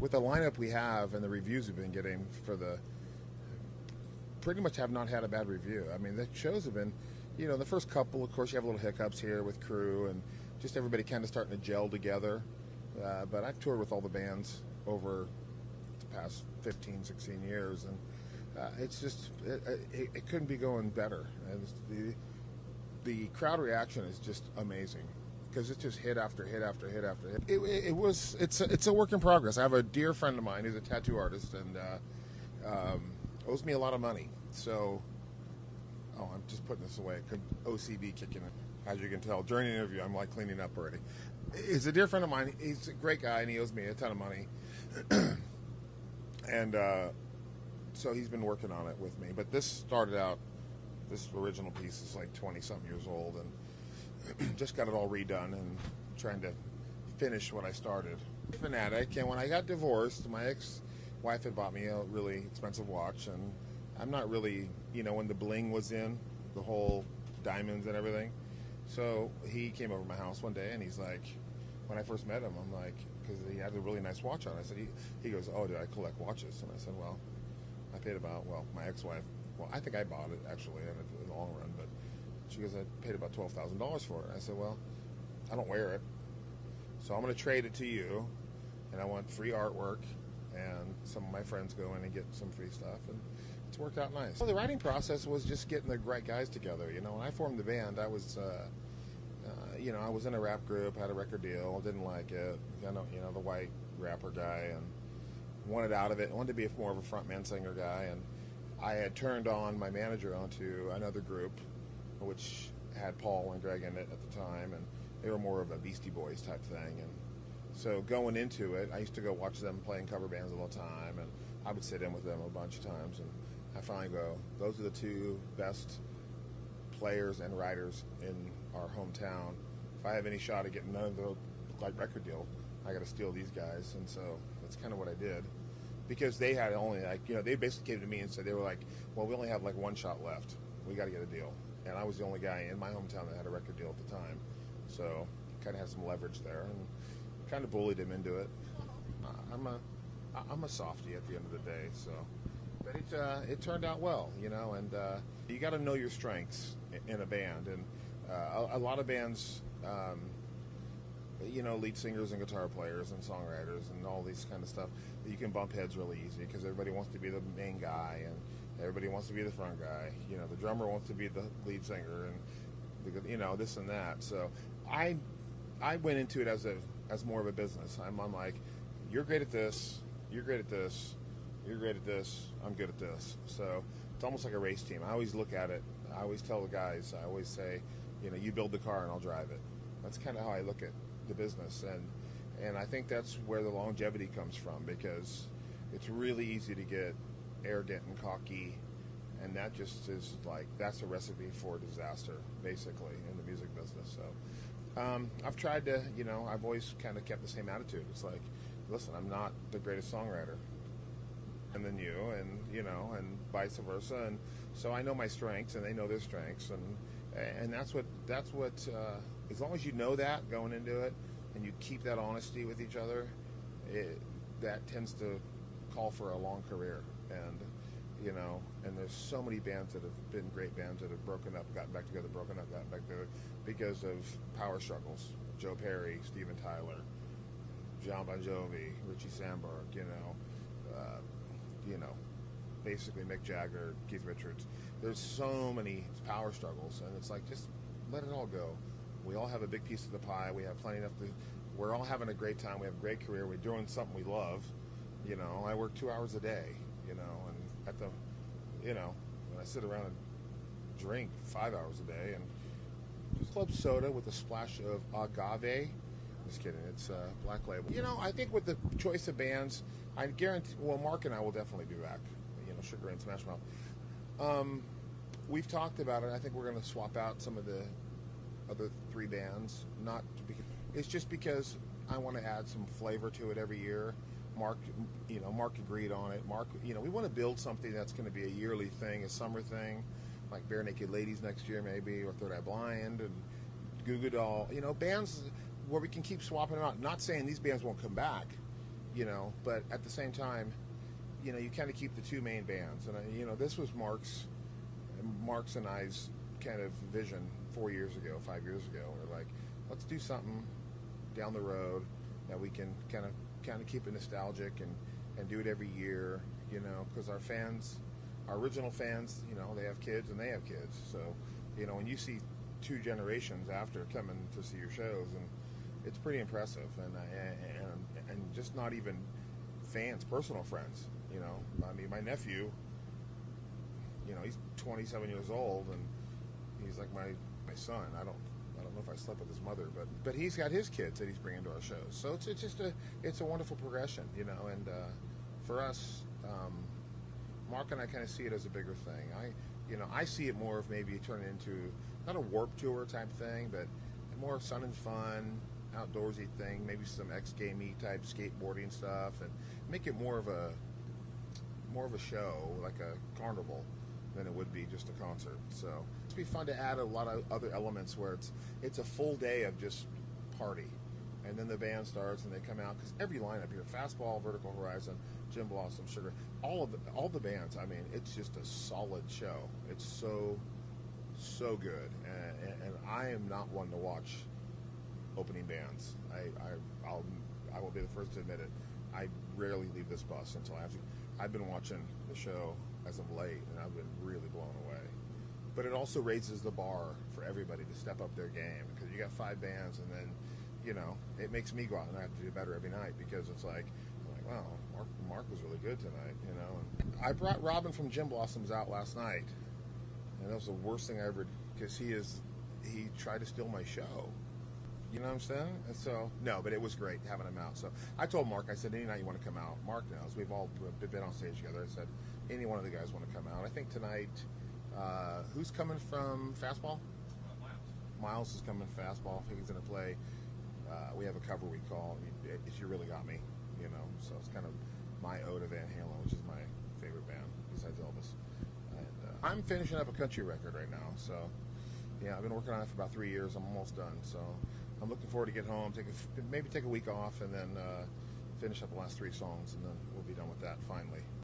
with the lineup we have and the reviews we've been getting for the, pretty much have not had a bad review. I mean, the shows have been, the first couple, of course, you have little hiccups here with crew and just everybody kind of starting to gel together. But I've toured with all the bands over the past 15, 16 years, and it's just, it couldn't be going better. And the crowd reaction is just amazing because it's just hit after hit after hit after hit. It's a work in progress. I have a dear friend of mine who's a tattoo artist and owes me a lot of money. So, I'm just putting this away. OCD kicking in. As you can tell, during the interview, I'm like cleaning up already. He's a dear friend of mine. He's a great guy, and he owes me a ton of money. And so he's been working on it with me. But this original piece is like 20-something years old, and just got it all redone and trying to finish what I started. Fanatic, and when I got divorced, my ex-wife had bought me a really expensive watch, and I'm not really, when the bling was in, the whole diamonds and everything. So he came over to my house one day, and he's like, when I first met him, I'm like, because he had a really nice watch on. I said, he goes, oh, do I collect watches? And I said, well, I paid my ex-wife, I think I bought it actually in the long run, but she goes, I paid about $12,000 for it. And I said, well, I don't wear it, so I'm going to trade it to you, and I want free artwork, and some of my friends go in and get some free stuff, and it's worked out nice. So the writing process was just getting the right guys together. When I formed the band, I was, I was in a rap group, had a record deal, didn't like it. The white rapper guy, and wanted out of it. Wanted to be more of a frontman singer guy, and I had turned on my manager onto another group, which had Paul and Greg in it at the time, and they were more of a Beastie Boys type thing. And so going into it, I used to go watch them playing cover bands all the time, and I would sit in with them a bunch of times, and I finally go, those are the two best players and writers in our hometown. If I have any shot at getting none of the record deal, I got to steal these guys. And so that's kind of what I did, because they had only they basically came to me and said, they were like, well, we only have like one shot left. We got to get a deal. And I was the only guy in my hometown that had a record deal at the time. So kind of had some leverage there and kind of bullied him into it. I'm a softie at the end of the day, so. But it turned out well, and you got to know your strengths in a band. And a lot of bands, lead singers and guitar players and songwriters and all these kind of stuff, you can bump heads really easy because everybody wants to be the main guy and everybody wants to be the front guy. The drummer wants to be the lead singer and this and that. So I went into it as more of a business. I'm like, you're great at this, you're great at this, you're great at this, I'm good at this. So it's almost like a race team. I always look at it. I always tell the guys, I always say, you build the car and I'll drive it. That's kind of how I look at the business. And I think that's where the longevity comes from, because it's really easy to get arrogant and cocky, and that just is like, that's a recipe for disaster, basically, in the music business. So I've tried to, I've always kind of kept the same attitude. It's like, listen, I'm not the greatest songwriter and then you, and vice versa. And so I know my strengths and they know their strengths, and that's what as long as you know that going into it and you keep that honesty with each other, that tends to call for a long career. And and there's so many bands that have been great bands that have broken up, gotten back together, broken up, gotten back together because of power struggles. Joe Perry, Steven Tyler, John Bon Jovi, Richie Sambora, basically Mick Jagger, Keith Richards. There's so many power struggles, and it's like, just let it all go. We all have a big piece of the pie. We have plenty enough we're all having a great time. We have a great career. We're doing something we love. I work 2 hours a day, and at the, when I sit around and drink 5 hours a day, and just club soda with a splash of agave. Just kidding. It's Black Label. I think with the choice of bands, I guarantee, Mark and I will definitely be back. Sugar and Smash Mouth. We've talked about it. I think we're going to swap out some of the other three bands. It's just because I want to add some flavor to it every year. Mark agreed on it. Mark, we want to build something that's going to be a yearly thing, a summer thing, like Bare Naked Ladies next year maybe, or Third Eye Blind and Goo Goo Doll. Bands where we can keep swapping them out. Not saying these bands won't come back, But at the same time, you kind of keep the two main bands, and this was Mark's and I's kind of vision 4 years ago, 5 years ago. We're like, let's do something down the road that we can kind of keep it nostalgic and do it every year, because our fans, our original fans, they have kids and they have kids. So, when you see two generations after coming to see your shows, and it's pretty impressive, and just not even fans, personal friends. I mean, my nephew, he's 27 years old, and he's like my son. I don't know if I slept with his mother, but he's got his kids that he's bringing to our shows. So it's just a wonderful progression, and for us, Mark and I kind of see it as a bigger thing. I see it more of maybe turning into not a Warped Tour type thing, but more fun and fun, outdoorsy thing, maybe some X-Gamey type skateboarding stuff, and make it more of a show, like a carnival, than it would be just a concert. So it'd be fun to add a lot of other elements where it's a full day of just party, and then the band starts and they come out, because every lineup here, Fastball, Vertical Horizon, Jim Blossom, Sugar, all the bands. I mean, it's just a solid show. It's so good, and I am not one to watch opening bands. I will be the first to admit it. I rarely leave this bus until I have to. I've been watching the show as of late, and I've been really blown away. But it also raises the bar for everybody to step up their game, because you got 5 bands, and then it makes me go out and I have to do better every night, because it's like, wow, Mark was really good tonight, And I brought Robin from Jim Blossoms out last night, and that was the worst thing I ever, because he tried to steal my show. You know what I'm saying? And so, no, but it was great having him out. So I told Mark, I said, any night you want to come out. Mark knows. We've all been on stage together. I said, any one of the guys want to come out. I think tonight, who's coming from Fastball? Miles is coming Fastball. I think he's going to play. We have a cover we call If You Really Got Me, So it's kind of my ode to Van Halen, which is my favorite band besides Elvis. And I'm finishing up a country record right now. So, yeah, I've been working on it for about 3 years. I'm almost done. So I'm looking forward to get home, maybe take a week off, and then finish up the last 3 songs, and then we'll be done with that finally.